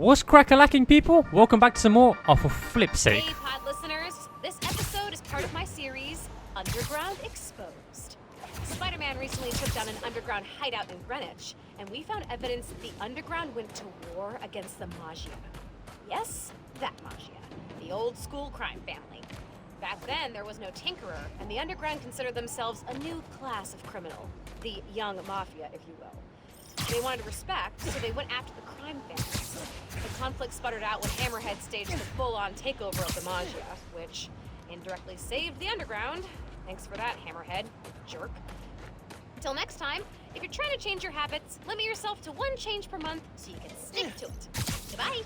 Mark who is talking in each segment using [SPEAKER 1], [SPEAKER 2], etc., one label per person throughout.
[SPEAKER 1] What's crack-a-lacking, people? Welcome back to some more of a flip sake.
[SPEAKER 2] Hey, pod listeners. This episode is part of my series, Underground Exposed. Spider-Man recently took down an underground hideout in Greenwich, and we found evidence that the underground went to war against the Magia. Yes, that Magia. The old school crime family. Back then, there was no tinkerer, and the underground considered themselves a new class of criminal. The young mafia, if you will. They wanted respect, so they went after the crime families. The conflict sputtered out when Hammerhead staged the full-on takeover of the Magia, which indirectly saved the underground. Thanks for that, Hammerhead, jerk. Until next time, if you're trying to change your habits, limit yourself to 1 change per month so you can stick to it. Goodbye.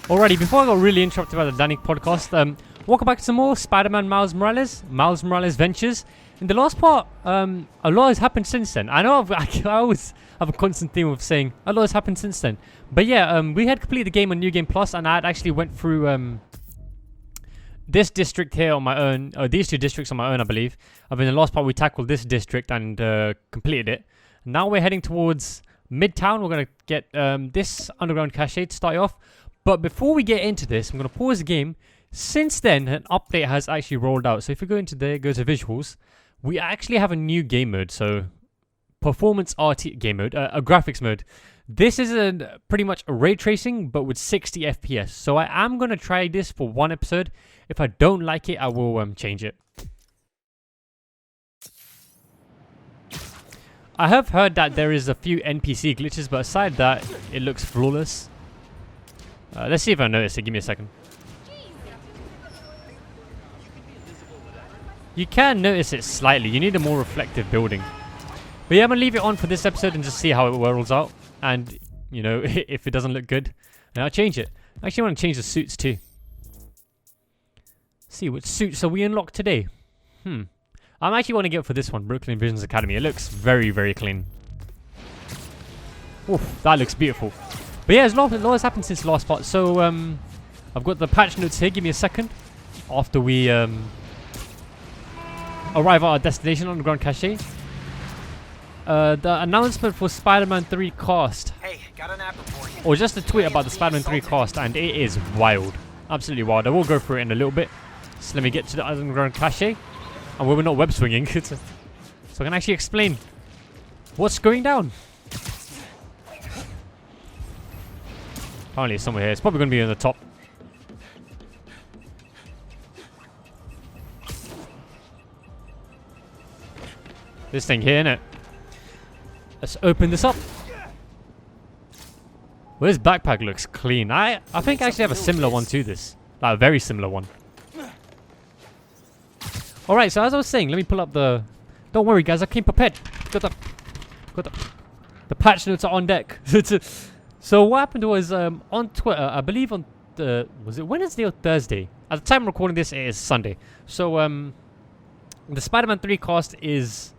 [SPEAKER 1] Alrighty, before I got really interrupted by the Danik podcast, welcome back to some more Spider-Man Miles Morales Ventures. In the last part, a lot has happened since then. I know I always have a constant theme of saying a lot has happened since then. But yeah, we had completed the game on New Game Plus, and I had actually went through this district here on my own, or these 2 districts on my own, I believe. In the last part, we tackled this district and completed it. Now we're heading towards Midtown. We're going to get this underground cache to start off. But before we get into this, I'm going to pause the game. Since then, an update has actually rolled out. So if you go into there, go to visuals, we actually have a new game mode. So performance RT game mode, a graphics mode. This is pretty much a ray tracing, but with 60 FPS. So I am going to try this for 1 episode. If I don't like it, I will change it. I have heard that there is a few NPC glitches, but aside that, it looks flawless. Let's see if I notice it. Give me a second. You can notice it slightly. You need a more reflective building. But yeah, I'm going to leave it on for this episode and just see how it whirls out. And, you know, if it doesn't look good, then I'll change it. I actually want to change the suits too. See, what suits are we unlocked today? I'm actually want to go for this one, Brooklyn Visions Academy. It looks very, very clean. Oof, that looks beautiful. But yeah, a lot has happened since the last part. So, I've got the patch notes here. Give me a second. After we arrive at our destination, Underground Cache. The announcement for Spider-Man 3 cast.
[SPEAKER 3] Hey, got an app report.
[SPEAKER 1] Or just a tweet about the Spider-Man 3 cast, and it is wild. Absolutely wild. I will go through it in a little bit. So let me get to the Underground Cache. And we're not web swinging. So I can actually explain what's going down. Apparently it's somewhere here. It's probably going to be on the top. This thing here, innit? Let's open this up. Well, this backpack looks clean. I think I actually have a similar one to this. Like a very similar one. Alright, so as I was saying, let me pull up the... Don't worry, guys, I came prepared. Got the patch notes are on deck. So what happened was, on Twitter, I believe on the... Was it Wednesday or Thursday? At the time I'm recording this, it is Sunday. So, the Spider-Man 3 cast is...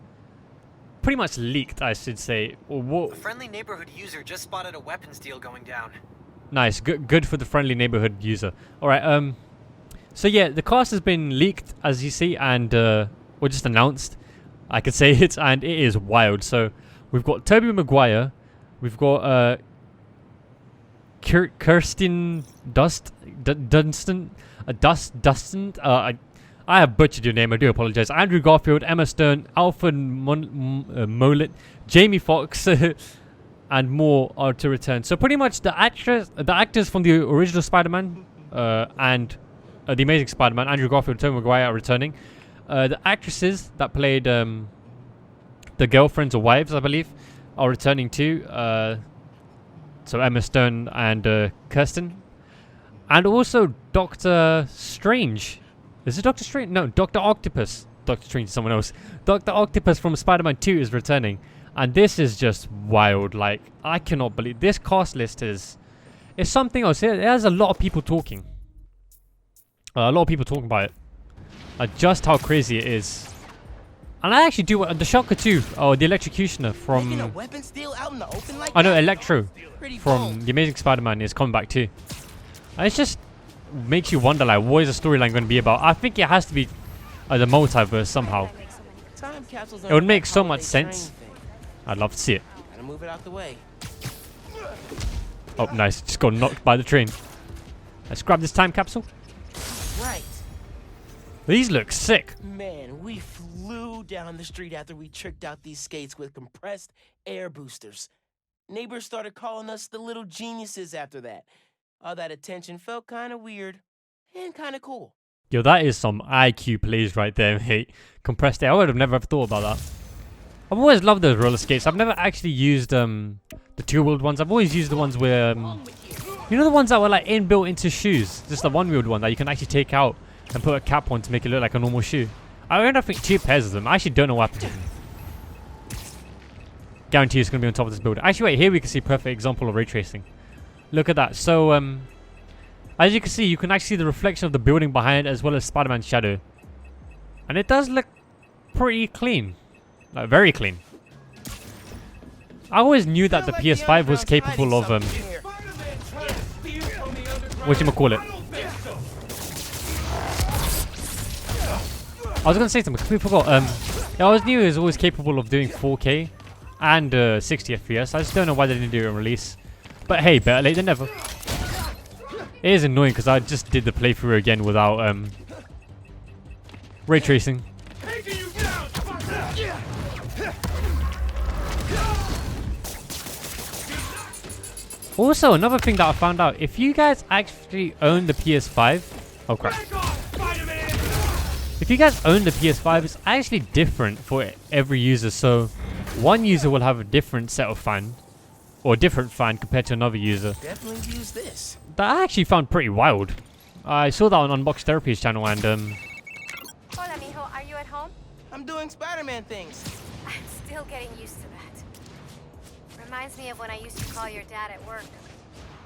[SPEAKER 1] pretty much leaked, I should say.
[SPEAKER 3] A friendly neighborhood user just spotted a weapons deal going down.
[SPEAKER 1] Nice, good for the friendly neighborhood user. All right, so yeah, the cast has been leaked, as you see, and or just announced. I could say it, and it is wild. So we've got Tobey Maguire, we've got Kirsten Dunstan. I have butchered your name, I do apologize. Andrew Garfield, Emma Stone, Alfred Mollett, Jamie Foxx, and more are to return. So pretty much the actors from the original Spider-Man and the Amazing Spider-Man, Andrew Garfield and Tobey Maguire are returning. The actresses that played the girlfriends or wives, I believe, are returning too. So Emma Stone and Kirsten. And also Doctor Strange. Is it Doctor Strange? No, Dr. Octopus. Doctor Strange is someone else. Dr. Octopus from Spider-Man 2 is returning. And this is just wild. Like, I cannot believe this cast list is something else. There's a lot of people talking. A lot of people talking about it. Just how crazy it is. And I actually do the Shocker 2, or the Electrocutioner from... I know Electro from The Amazing Spider-Man is coming back too. And it's just... makes you wonder, like, what is the storyline going to be about? I think it has to be the multiverse somehow. It would make so much sense. I'd love to see it. Oh, nice. Just got knocked by the train. Let's grab this time capsule.
[SPEAKER 4] Right.
[SPEAKER 1] These look sick.
[SPEAKER 4] Man, we flew down the street after we tricked out these skates with compressed air boosters. Neighbors started calling us the little geniuses after that. All that attention felt kind of weird and kind of cool.
[SPEAKER 1] Yo, that is some IQ plays right there, mate. Compressed air. I would have never thought about that. I've always loved those roller skates. I've never actually used the two-wheeled ones. I've always used the ones where you know, the ones that were like inbuilt into shoes. Just the one-wheeled one that you can actually take out and put a cap on to make it look like a normal shoe. I owned, I think, 2 pairs of them. I actually don't know what happened to them. Guarantee it's going to be on top of this building. Actually, wait, here we can see a perfect example of ray tracing. Look at that. So, as you can see, you can actually see the reflection of the building behind as well as Spider-Man's shadow. And it does look pretty clean. Like, very clean. I always knew that the PS5 was capable of, whatchamacallit. I was going to say something, completely forgot. I always knew it was always capable of doing 4K and 60 FPS. I just don't know why they didn't do it in release. But hey, better late than never. It is annoying because I just did the playthrough again without ray tracing. Also, another thing that I found out, if you guys actually own the PS5... Oh crap. If you guys own the PS5, it's actually different for every user. So, one user will have a different set of fan, or different fan compared to another user.
[SPEAKER 4] Definitely use this.
[SPEAKER 1] That I actually found pretty wild. I saw that on Unbox Therapy's channel and
[SPEAKER 2] Hola, mijo. Are you at home?
[SPEAKER 4] I'm doing Spider-Man things.
[SPEAKER 2] I'm still getting used to that. Reminds me of when I used to call your dad at work.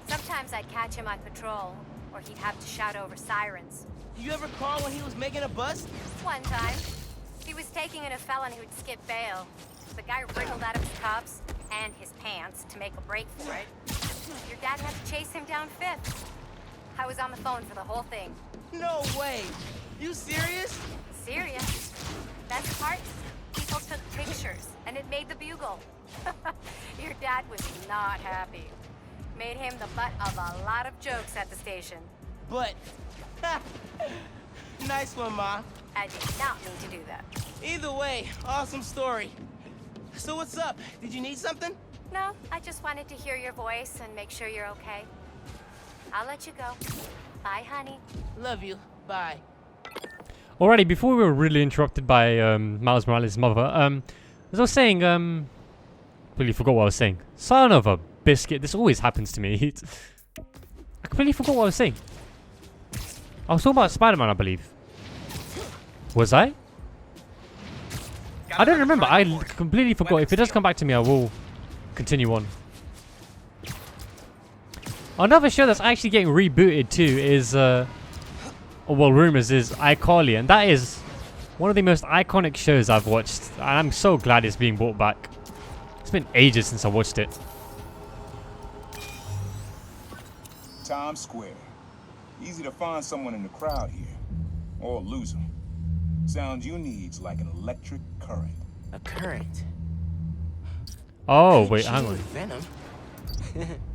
[SPEAKER 2] Sometimes I'd catch him on patrol, or he'd have to shout over sirens.
[SPEAKER 4] You ever call when he was making a bust?
[SPEAKER 2] One time, he was taking in a felon who'd skip bail. The guy wriggled out of his cuffs and his pants to make a break for it. Your dad had to chase him down Fifth. I was on the phone for the whole thing.
[SPEAKER 4] No way. You serious?
[SPEAKER 2] Serious? Best part? People took pictures, and it made the bugle. Your dad was not happy. Made him the butt of a lot of jokes at the station.
[SPEAKER 4] But... nice one, Ma.
[SPEAKER 2] I did not mean to do that.
[SPEAKER 4] Either way, awesome story. So what's up? Did you need something?
[SPEAKER 2] No, I just wanted to hear your voice and make sure you're okay. I'll let you go. Bye, honey.
[SPEAKER 4] Love you. Bye.
[SPEAKER 1] alrighty, before we were really interrupted by Miles Morales' mother, as I was saying, completely forgot what I was saying. Son of a biscuit, this always happens to me. I completely forgot what I was saying. I was talking about Spider-Man, I believe. Was I? I don't remember. I completely forgot. If it does come back to me, I will continue on. Another show that's actually getting rebooted too is, well, rumors is iCarly, and that is one of the most iconic shows I've watched, and I'm so glad it's being brought back. It's been ages since I watched it.
[SPEAKER 5] Times Square. Easy to find someone in the crowd here, or lose them. Sound you need's like an electric current.
[SPEAKER 4] A current?
[SPEAKER 1] Oh, wait, hang on.
[SPEAKER 4] Venom?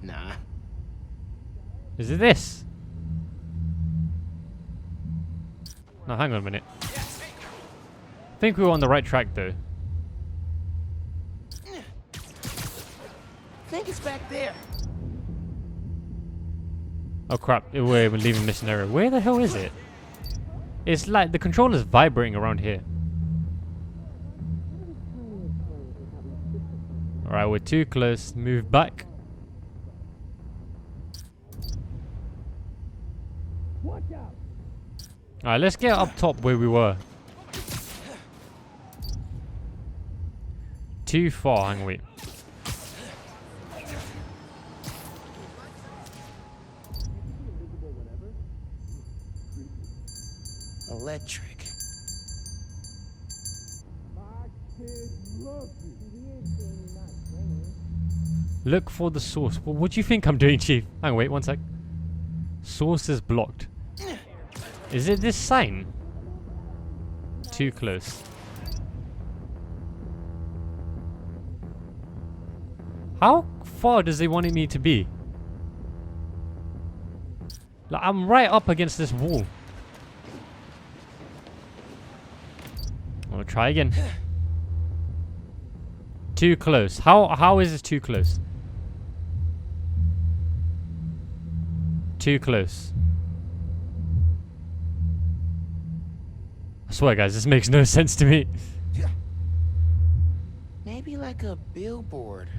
[SPEAKER 4] Nah.
[SPEAKER 1] Is it this? No, hang on a minute. I think we were on the right track though.
[SPEAKER 4] I think it's back there.
[SPEAKER 1] Oh crap, we're leaving mission area. Where the hell is it? It's like the controller's vibrating around here. Alright, we're too close. Move back. Alright, let's get up top where we were. Too far, hang on, wait.
[SPEAKER 4] Electric.
[SPEAKER 1] Look for the source. Well, what do you think I'm doing, Chief? Hang on, wait, one sec. Source is blocked. Is it this sign? Too close. How far does they want me to be? Like, I'm right up against this wall. I'll try again. Too close. How is this too close? Too close. I swear, guys, this makes no sense to me.
[SPEAKER 4] Maybe like a billboard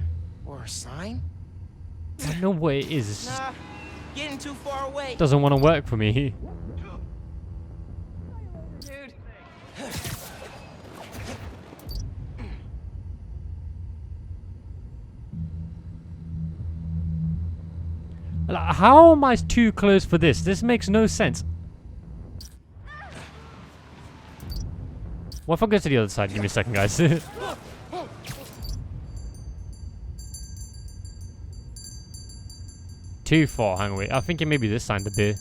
[SPEAKER 4] or a sign?
[SPEAKER 1] I know what it is.
[SPEAKER 4] Nah, getting too far away.
[SPEAKER 1] Doesn't want to work for me.
[SPEAKER 4] Dude.
[SPEAKER 1] Like, how am I too close for this? This makes no sense. What if I go to the other side? Give me a second, guys. Too far. Hang on, wait. I think it may be this sign, the beer.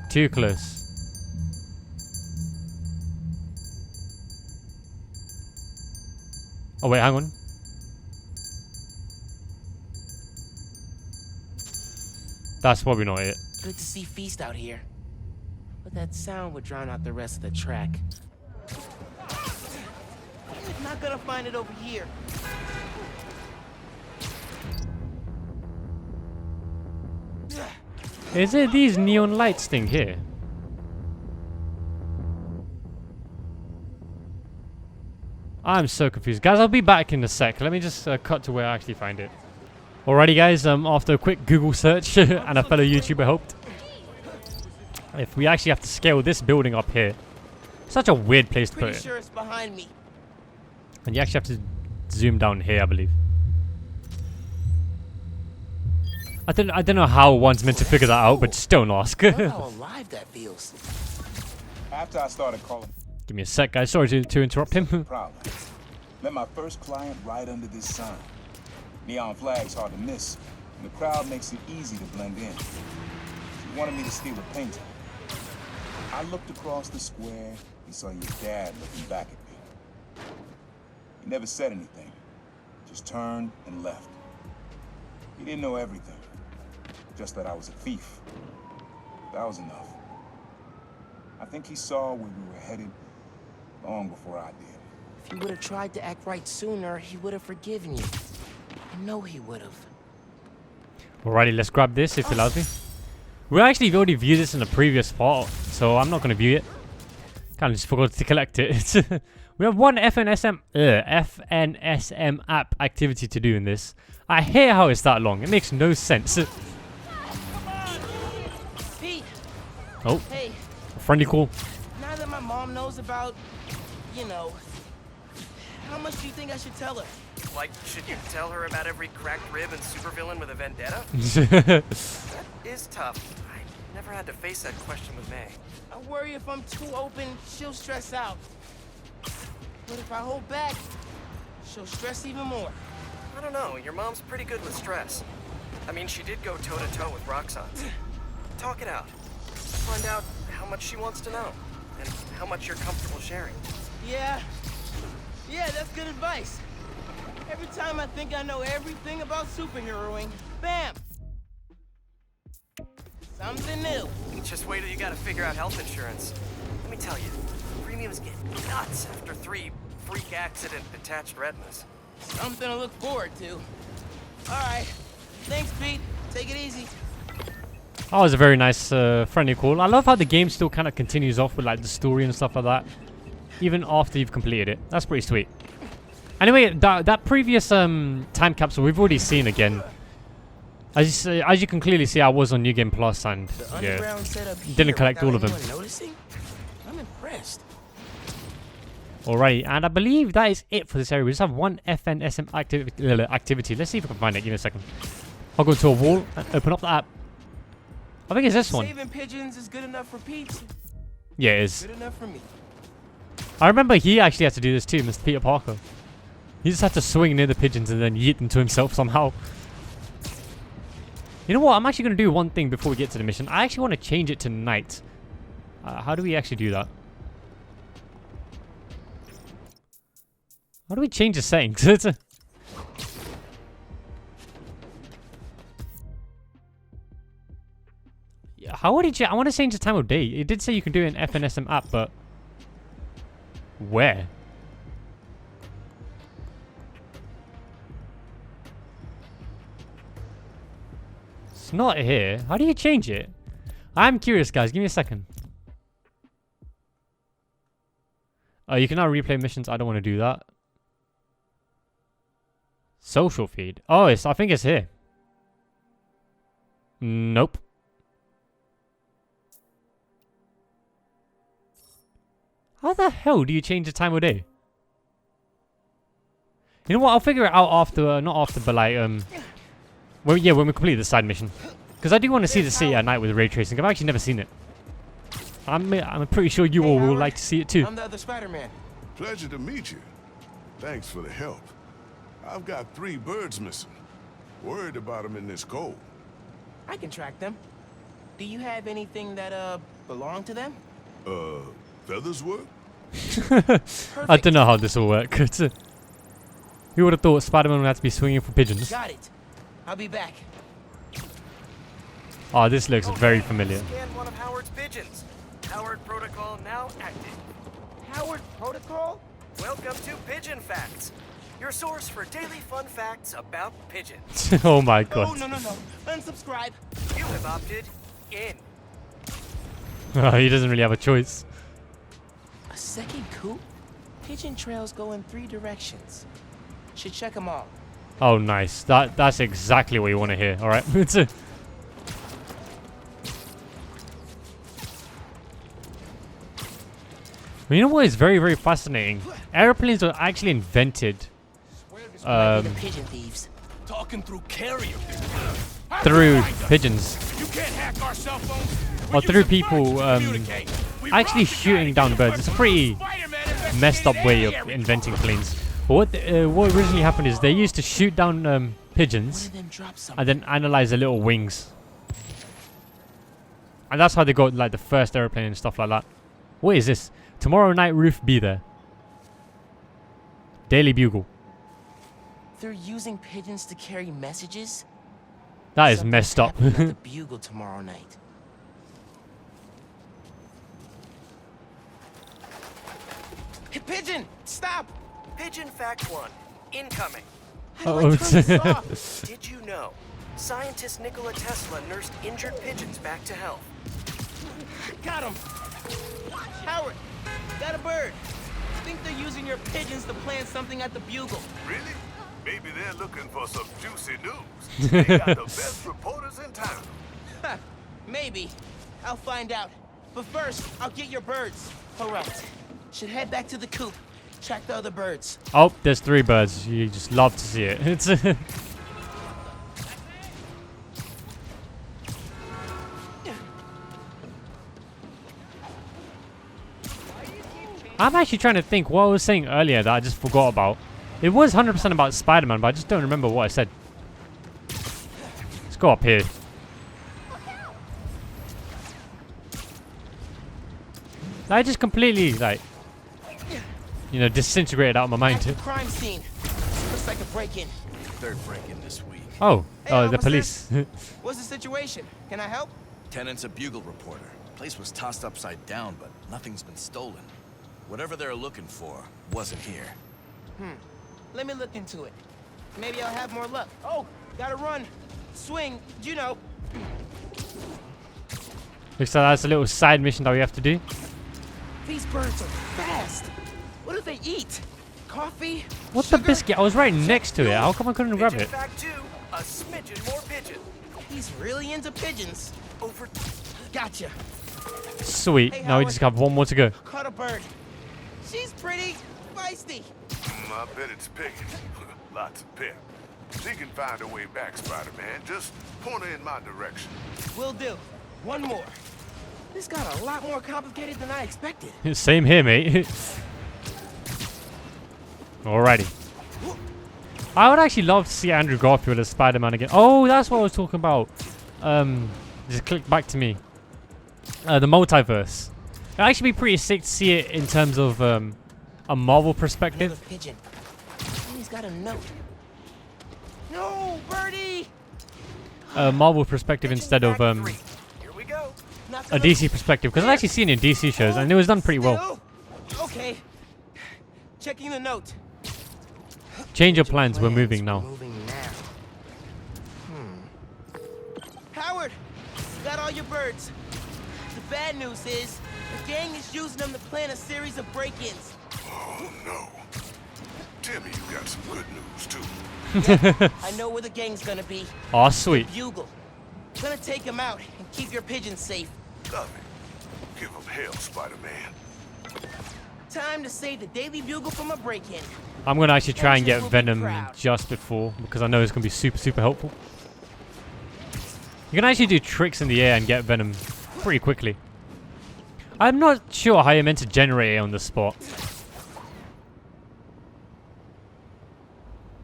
[SPEAKER 1] Too close. Oh wait, hang on. That's probably not it.
[SPEAKER 4] Good to see Feast out here. But that sound would drown out the rest of the track. I'm not gonna find it over here.
[SPEAKER 1] Is it these neon lights thing here? I'm so confused. Guys, I'll be back in a sec. Let me just cut to where I actually find it. Alrighty, guys. After a quick Google search and a fellow YouTuber helped, if we actually have to scale this building up here, such a weird place to put
[SPEAKER 4] Pretty
[SPEAKER 1] it.
[SPEAKER 4] sure it's behind me.
[SPEAKER 1] And you actually have to zoom down here, I believe. I don't know how one's meant to figure that out, but just don't ask.
[SPEAKER 4] Look how alive that feels.
[SPEAKER 5] After I started calling
[SPEAKER 1] Give me a sec, guys. Sorry to interrupt him.
[SPEAKER 5] problem, met my first client right under this sign. Neon flag's hard to miss, and the crowd makes it easy to blend in. She wanted me to steal a painting. I looked across the square and saw your dad looking back at me. He never said anything, just turned and left. He didn't know everything, just that I was a thief. That was enough. I think he saw where we were headed long before I did.
[SPEAKER 4] If you would have tried to act right sooner, he would have forgiven you. I know he would have.
[SPEAKER 1] Alrighty, let's grab this if it allows me. We actually already viewed this in the previous part, so I'm not going to view it. Kind of just forgot to collect it. We have one FNSM app activity to do in this. I hate how it's that long. It makes no sense.
[SPEAKER 4] Pete!
[SPEAKER 1] Oh,
[SPEAKER 4] Hey,
[SPEAKER 1] a friendly call.
[SPEAKER 4] now that my mom knows about, you know, how much do you think I should tell her?
[SPEAKER 6] Like, should you tell her about every cracked rib and supervillain with a vendetta? That is tough. I never had to face that question with May.
[SPEAKER 4] I worry if I'm too open, she'll stress out. But if I hold back, she'll stress even more.
[SPEAKER 6] I don't know, your mom's pretty good with stress. I mean, she did go toe-to-toe with Roxxon. Talk it out. Find out how much she wants to know, and how much you're comfortable sharing.
[SPEAKER 4] Yeah, that's good advice. Every time I think I know everything about superheroing, bam! Something new.
[SPEAKER 6] Just wait till you gotta figure out health insurance. Let me tell you, premiums get nuts after 3 freak accident detached retinas.
[SPEAKER 4] Something to look forward to. All right. Thanks, Pete. Take it easy.
[SPEAKER 1] That was a very nice, friendly call. I love how the game still kind of continues off with like the story and stuff like that, even after you've completed it. That's pretty sweet. Anyway, that previous time capsule we've already seen again. As you can clearly see, I was on New Game Plus and yeah, didn't collect all of them.
[SPEAKER 4] Noticing? I'm impressed.
[SPEAKER 1] Alrighty, and I believe that is it for this area. We just have one FNSM activity. Let's see if we can find it. Give me a second. I'll go to a wall and open up the app. I think it's this one.
[SPEAKER 4] Saving pigeons is good enough for Pete.
[SPEAKER 1] Yeah, it is.
[SPEAKER 4] Good enough for me.
[SPEAKER 1] I remember he actually had to do this too, Mr. Peter Parker. He just had to swing near the pigeons and then yeet them to himself somehow. You know what? I'm actually going to do one thing before we get to the mission. I actually want to change it to night. How do we actually do that? How do we change the settings? How would he I want to change the time of day. It did say you can do it in FNSM app, but where? It's not here. How do you change it? I'm curious, guys. Give me a second. You can now replay missions. I don't want to do that. Social feed. Oh, I think it's here. Nope. How the hell do you change the time of day? You know what? I'll figure it out after, not after, but like, when we complete the side mission. Because I do want to see the city at night with ray tracing. I've actually never seen it. I'm pretty sure you all will like to see it too.
[SPEAKER 4] I'm the other Spider-Man.
[SPEAKER 7] Pleasure to meet you. Thanks for the help. I've got 3 birds missing. Worried about them in this cold.
[SPEAKER 4] I can track them. Do you have anything that, belong to them?
[SPEAKER 7] Feathers work?
[SPEAKER 1] I don't know how this will work. Who would have thought Spider-Man would have to be swinging for pigeons?
[SPEAKER 4] Got it. I'll be back.
[SPEAKER 1] Oh, this looks very familiar.
[SPEAKER 6] Scan one of Howard's pigeons. Howard protocol now active.
[SPEAKER 4] Howard Protocol?
[SPEAKER 6] Welcome to Pigeon Facts, your source for daily fun facts about pigeons.
[SPEAKER 1] Oh my
[SPEAKER 4] Oh,
[SPEAKER 1] god.
[SPEAKER 4] no. Unsubscribe.
[SPEAKER 6] You have opted in.
[SPEAKER 1] He doesn't really have a choice.
[SPEAKER 4] A second coop? Pigeon trails go in 3 directions. Should check them all.
[SPEAKER 1] Oh, nice. That's exactly what you want to hear. All right. It's a. You know what is very, very fascinating? Airplanes were actually invented
[SPEAKER 4] The pigeon thieves.
[SPEAKER 8] Talking through carrier.
[SPEAKER 1] through pigeons,
[SPEAKER 8] You can't hack our cell phones.
[SPEAKER 1] or through people actually shooting down birds. It's a pretty messed up way of inventing planes. But what originally happened is they used to shoot down pigeons
[SPEAKER 4] One of them dropped something.
[SPEAKER 1] and then analyze the little wings, and that's how they got like the first airplane and stuff like that. What is this? Tomorrow night roof be there. Daily Bugle.
[SPEAKER 4] They're using pigeons to carry messages?
[SPEAKER 1] That is
[SPEAKER 4] Something's
[SPEAKER 1] messed up.
[SPEAKER 4] happening at the Bugle tomorrow night. Hey, pigeon! Stop!
[SPEAKER 6] Pigeon Fact 1, incoming.
[SPEAKER 4] How do I turn this off?
[SPEAKER 6] Did you know scientist Nikola Tesla nursed injured pigeons back to health?
[SPEAKER 4] Got him! Howard, got a bird. I think they're using your pigeons to plan something at the Bugle.
[SPEAKER 7] Really? Maybe they're looking for some juicy news. They got the best reporters in town.
[SPEAKER 4] Ha, maybe. I'll find out. But first, I'll get your birds. All right. Should head back to the coop. Track the other birds.
[SPEAKER 1] Oh, there's 3 birds. You just love to see it. It's I'm actually trying to think what I was saying earlier that I just forgot about. It was 100% about Spider-Man, but I just don't remember what I said. Let's go up here. I just completely, like, you know, disintegrated out of my mind.
[SPEAKER 4] Active crime scene. Looks like a break-in.
[SPEAKER 8] Third break-in this week.
[SPEAKER 1] Oh,
[SPEAKER 4] Hey,
[SPEAKER 1] the
[SPEAKER 4] officer.
[SPEAKER 1] police.
[SPEAKER 4] What's the situation? Can I help?
[SPEAKER 8] Tenant's a Bugle reporter. Place was tossed upside down, but nothing's been stolen. Whatever they're looking for wasn't here.
[SPEAKER 4] Let me look into it. Maybe I'll have more luck. Oh, gotta run. Swing, you know.
[SPEAKER 1] Looks like that's a little side mission that we have to do.
[SPEAKER 4] These birds are fast. What do they eat? Coffee?
[SPEAKER 1] What the
[SPEAKER 4] Sugar?
[SPEAKER 1] biscuit? I was right next to it. How come I couldn't grab
[SPEAKER 6] Pigeon
[SPEAKER 1] it?
[SPEAKER 6] Fact 2, a smidgen more pigeon.
[SPEAKER 4] He's really into pigeons.
[SPEAKER 6] Over.
[SPEAKER 4] Gotcha.
[SPEAKER 1] Sweet.
[SPEAKER 4] Hey,
[SPEAKER 1] Now we
[SPEAKER 4] Howard.
[SPEAKER 1] just have one more to go.
[SPEAKER 4] Caught a bird. She's pretty feisty.
[SPEAKER 7] I bet it's picking. Lots of pep. She can find her way back, Spider-Man. Just point her in my direction.
[SPEAKER 4] Will do. One more. This got a lot more complicated than I expected.
[SPEAKER 1] Same here, mate. Alrighty. I would actually love to see Andrew Garfield as Spider-Man again. Oh, that's what I was talking about. Just click back to me. The multiverse. It'd actually be pretty sick to see it in terms of a Marvel perspective.
[SPEAKER 4] Another pigeon. And he's got a note. No, birdie!
[SPEAKER 1] A Marvel perspective instead of
[SPEAKER 6] Fact 3, here we go.
[SPEAKER 1] a DC perspective, because I've actually seen it in DC shows and it was done pretty well.
[SPEAKER 4] Okay. Checking the note.
[SPEAKER 1] Change your plans, we're moving now.
[SPEAKER 4] Howard, got all your birds. The bad news is, the gang is using them to plan a series of break-ins.
[SPEAKER 7] Oh, no. Tell me you got some good news, too.
[SPEAKER 4] I know where the gang's gonna be.
[SPEAKER 1] Aw, sweet.
[SPEAKER 4] Bugle. Gonna take them out and keep your pigeons safe.
[SPEAKER 7] Love it. Give them hell, Spider-Man.
[SPEAKER 4] Time to save the Daily Bugle from a break-in.
[SPEAKER 1] I'm gonna actually try and get
[SPEAKER 4] Will be
[SPEAKER 1] Venom
[SPEAKER 4] proud.
[SPEAKER 1] just before, because I know it's gonna be super, super helpful. You can actually do tricks in the air and get Venom pretty quickly. I'm not sure how you're meant to generate it on the spot.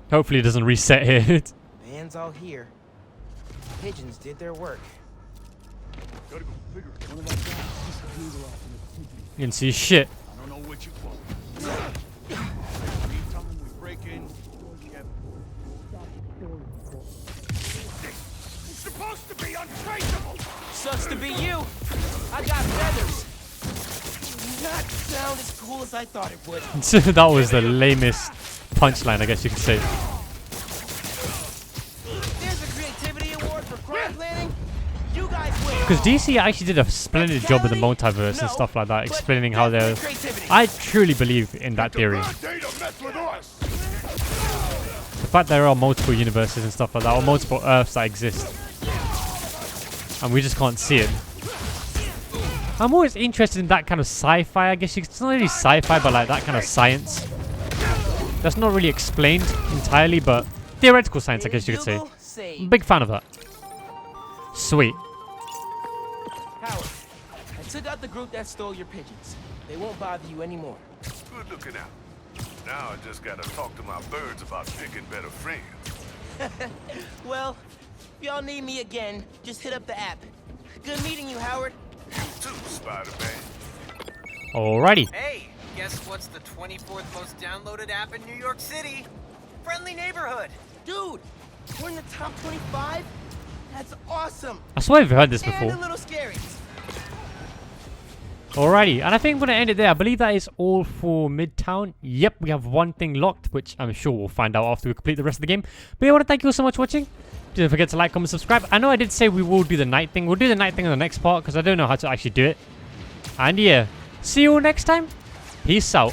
[SPEAKER 1] Hopefully it doesn't reset here.
[SPEAKER 4] Man's all here. Pigeons did their work.
[SPEAKER 7] Gotta go figure it. One of
[SPEAKER 1] You can see shit.
[SPEAKER 7] I don't know what you want. Anytime we break in, we have... It's supposed to be untraceable!
[SPEAKER 4] Sucks to be you. I got feathers. Not sound as cool as I thought it would.
[SPEAKER 1] That was the lamest punchline, I guess you could say.
[SPEAKER 4] There's a creativity award for crime planning. You guys win.
[SPEAKER 1] Because DC actually did a splendid job with the multiverse and stuff like that, explaining how they're... I truly believe in that theory. The fact there are multiple universes and stuff like that, or multiple Earths that exist. And we just can't see it. I'm always interested in that kind of sci-fi, I guess. It's not really sci-fi, but like that kind of science. That's not really explained entirely, but theoretical science, I guess you could say. I'm a big fan of that. Sweet.
[SPEAKER 4] Howard, I took out the group that stole your pigeons. They won't bother you anymore.
[SPEAKER 7] Good looking out. Now I just gotta talk to my birds about picking better friends.
[SPEAKER 4] Well, if y'all need me again, just hit up the app. Good meeting you, Howard.
[SPEAKER 7] You too, Spider-Man.
[SPEAKER 1] Alrighty.
[SPEAKER 3] Hey, guess what's the 24th most downloaded app in New York City? Friendly Neighborhood.
[SPEAKER 4] Dude, we're in the top 25? That's awesome.
[SPEAKER 1] I swear I've heard this
[SPEAKER 4] And
[SPEAKER 1] before.
[SPEAKER 4] a little scary.
[SPEAKER 1] Alrighty, and I think I'm going to end it there. I believe that is all for Midtown. Yep, we have one thing locked, which I'm sure we'll find out after we complete the rest of the game. But I want to thank you all so much for watching. Don't forget to like, comment, subscribe. I know I did say we will do the night thing. We'll do the night thing on the next part because I don't know how to actually do it. And yeah, see you all next time. Peace out.